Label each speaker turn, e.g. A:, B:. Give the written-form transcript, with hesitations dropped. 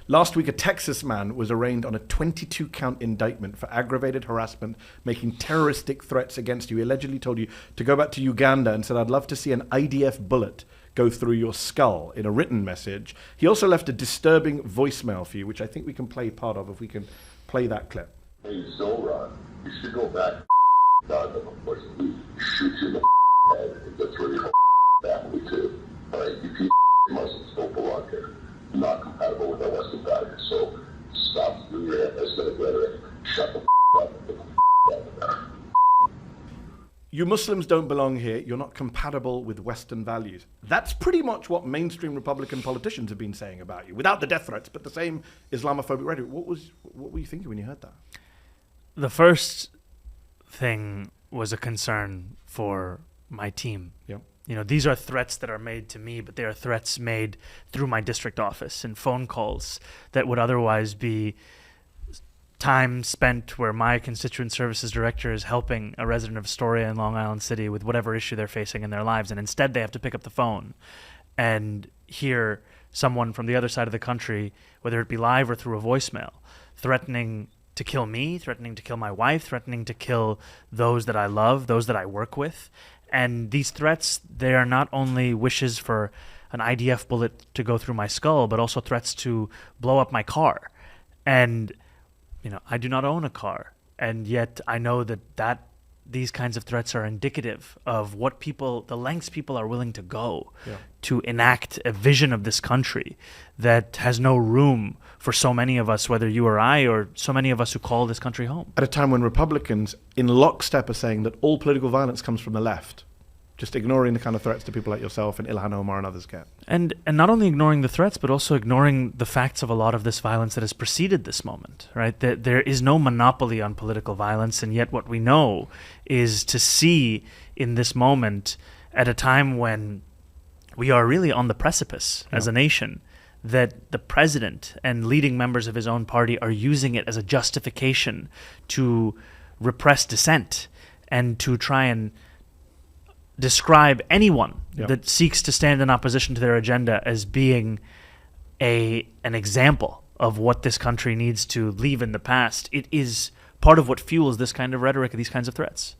A: Last week, a Texas man was arraigned on a 22-count indictment for aggravated harassment, making terroristic threats against you. He allegedly told you to go back to Uganda and said, "I'd love to see an IDF bullet go through your skull," in a written message. He also left a disturbing voicemail for you, which I think we can play part of if we can play that clip.
B: Hey, Zohran, you should go back. God, of course, we shoot you in the head. That's really family, too. All right, you Muslims don't belong here. Not compatible with our Western values. So stop doing your anti-Semitic rhetoric. Shut the up and get the out of there.
A: You Muslims don't belong here. You're not compatible with Western values. That's pretty much what mainstream Republican politicians have been saying about you, without the death threats, but the same Islamophobic rhetoric. What were you thinking when you heard that?
C: The first thing was a concern for my team.
A: Yep.
C: You know, these are threats that are made to me, but they are threats made through my district office and phone calls that would otherwise be time spent where my constituent services director is helping a resident of Astoria in Long Island City with whatever issue they're facing in their lives. And instead they have to pick up the phone and hear someone from the other side of the country, whether it be live or through a voicemail, threatening to kill me, threatening to kill my wife, threatening to kill those that I love, those that I work with. And these threats, they are not only wishes for an IDF bullet to go through my skull, but also threats to blow up my car. And, you know, I do not own a car. And yet I know that these kinds of threats are indicative of what the lengths people are willing to go to enact a vision of this country that has no room for so many of us, whether you or I, or so many of us who call this country home.
A: At a time when Republicans in lockstep are saying that all political violence comes from the left, just ignoring the kind of threats to people like yourself and Ilhan Omar and others get.
C: And not only ignoring the threats, but also ignoring the facts of a lot of this violence that has preceded this moment, right? That there is no monopoly on political violence, and yet what we know is to see in this moment, at a time when we are really on the precipice as a nation, that the president and leading members of his own party are using it as a justification to repress dissent and to try and describe anyone that seeks to stand in opposition to their agenda as being an example of what this country needs to leave in the past. It is part of what fuels this kind of rhetoric and these kinds of threats.